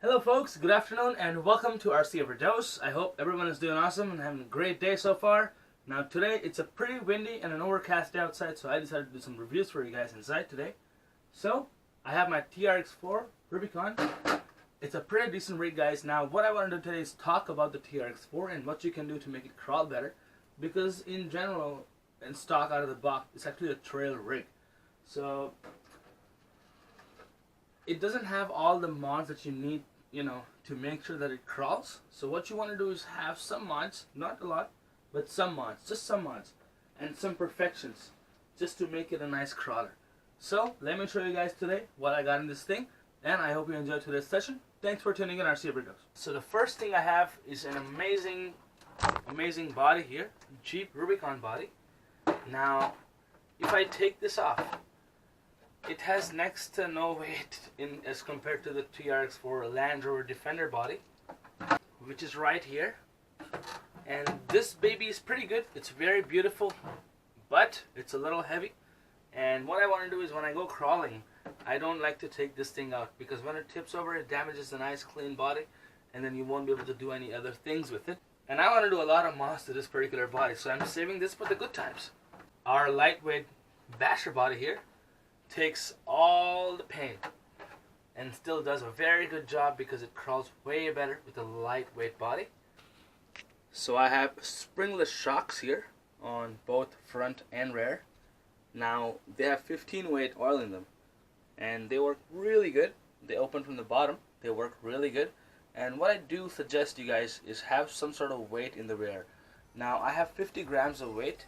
Hello folks, good afternoon and welcome to RC Overdose. I hope everyone is doing awesome and having a great day so far. Now today it's a pretty windy and an overcast day outside, so I decided to do some reviews for you guys inside today. So I have my TRX4 Rubicon. It's a pretty decent rig, guys. Now what I want to do today is talk about the TRX4 and what you can do to make it crawl better, because in general, in stock out of the box, it's actually a trail rig. So it doesn't have all the mods that you need, to make sure that it crawls. So what you want to do is have some mods, not a lot, but some mods, just some mods, and some perfections, just to make it a nice crawler. So let me show you guys today what I got in this thing, and I hope you enjoyed today's session. Thanks for tuning in, RC Overdose. So the first thing I have is an amazing body here, Jeep Rubicon body. Now, if I take this off, it has next to no weight as compared to the TRX4 Land Rover Defender body, which is right here. And this baby is pretty good. It's very beautiful, but it's a little heavy. And what I want to do is when I go crawling, I don't like to take this thing out, because when it tips over, it damages the nice clean body, and then you won't be able to do any other things with it. And I want to do a lot of mods to this particular body, so I'm saving this for the good times. Our lightweight basher body here takes all the pain and still does a very good job, because it crawls way better with a lightweight body. So I have springless shocks here on both front and rear. Now they have 15 weight oil in them, and they work really good. They open from the bottom, they work really good. And what I do suggest you guys is have some sort of weight in the rear. Now I have 50 grams of weight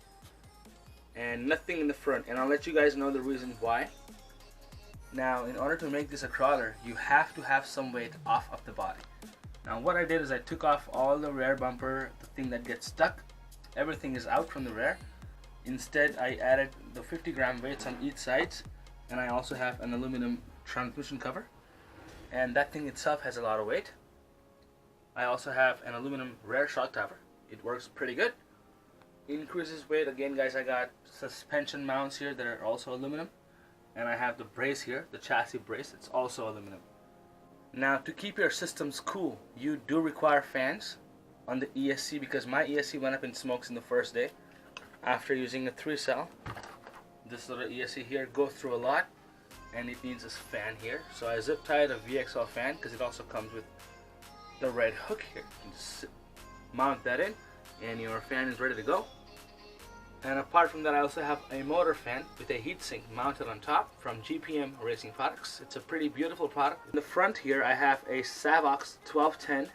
and nothing in the front, and I'll let you guys know the reason why. Now, in order to make this a crawler, you have to have some weight off of the body. Now what I did is I took off all the rear bumper, the thing that gets stuck. Everything is out from the rear. Instead, I added the 50 gram weights on each side, and I also have an aluminum transmission cover, and that thing itself has a lot of weight. I also have an aluminum rear shock tower. It works pretty good. Increases weight again, guys. I got suspension mounts here that are also aluminum, and I have the brace here, the chassis brace. It's also aluminum. Now, to keep your systems cool, you do require fans on the ESC, because my ESC went up in smokes in the first day after using a 3-cell. This little ESC here goes through a lot, and it needs this fan here. So I zip tied a VXL fan, because it also comes with the red hook here. You can just mount that in, and your fan is ready to go. And apart from that, I also have a motor fan with a heatsink mounted on top from GPM Racing Products. It's a pretty beautiful product. In the front here, I have a Savox 1210.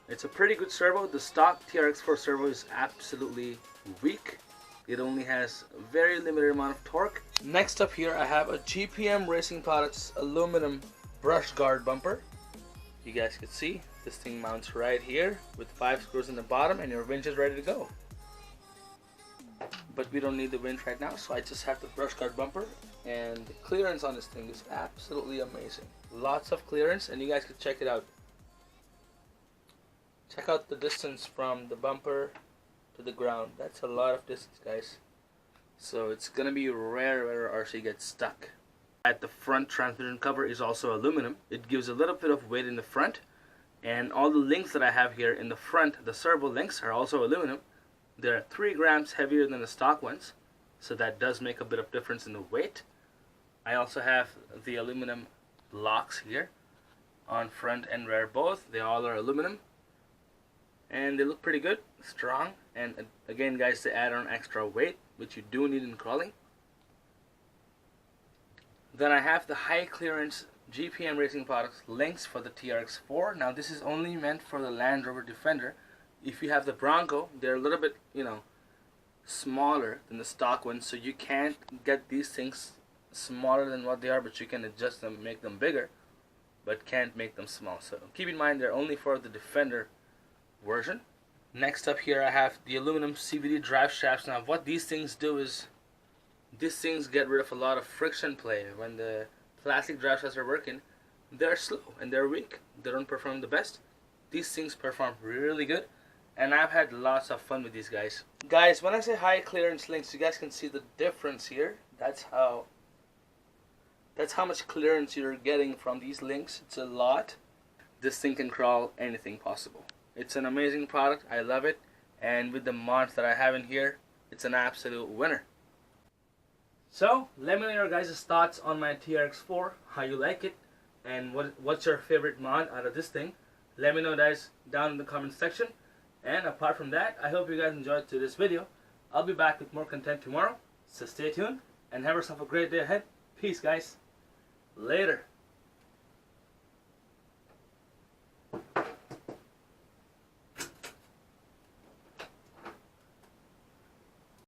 It's a pretty good servo. The stock TRX4 servo is absolutely weak. It only has a very limited amount of torque. Next up here, I have a GPM Racing Products aluminum brush guard bumper. You guys can see this thing mounts right here with 5 screws in the bottom, and your winch is ready to go. But we don't need the winch right now, so I just have the brush guard bumper, and the clearance on this thing is absolutely amazing. Lots of clearance, and you guys can check it out. Check out the distance from the bumper to the ground. That's a lot of distance, guys. So it's gonna be rare where RC gets stuck. At the front transmission cover is also aluminum. It gives a little bit of weight in the front, and all the links that I have here in the front, the servo links, are also aluminum. They're 3 grams heavier than the stock ones, so that does make a bit of difference in the weight. I also have the aluminum locks here on front and rear both. They all are aluminum, and they look pretty good, strong, and again, guys, they add on extra weight, which you do need in crawling. Then I have the high clearance GPM Racing Products links for the TRX4. Now this is only meant for the Land Rover Defender. If you have the Bronco, they're a little bit, smaller than the stock ones, so you can't get these things smaller than what they are, but you can adjust them, make them bigger, but can't make them small. So keep in mind, they're only for the Defender version. Next up here, I have the aluminum CVD drive shafts. Now what these things do is, these things get rid of a lot of friction play. When the plastic drive shafts are working, they're slow and they're weak. They don't perform the best. These things perform really good, and I've had lots of fun with these guys. Guys, when I say high clearance links, you guys can see the difference here. That's how much clearance you're getting from these links. It's a lot. this thing can crawl anything possible. It's an amazing product. I love it. And with the mods that I have in here, it's an absolute winner. So let me know your guys' thoughts on my TRX4, how you like it, and what's your favorite mod out of this thing. Let me know guys down in the comment section. And apart from that, I hope you guys enjoyed this video. I'll be back with more content tomorrow, so stay tuned and have yourself a great day ahead. Peace guys. Later.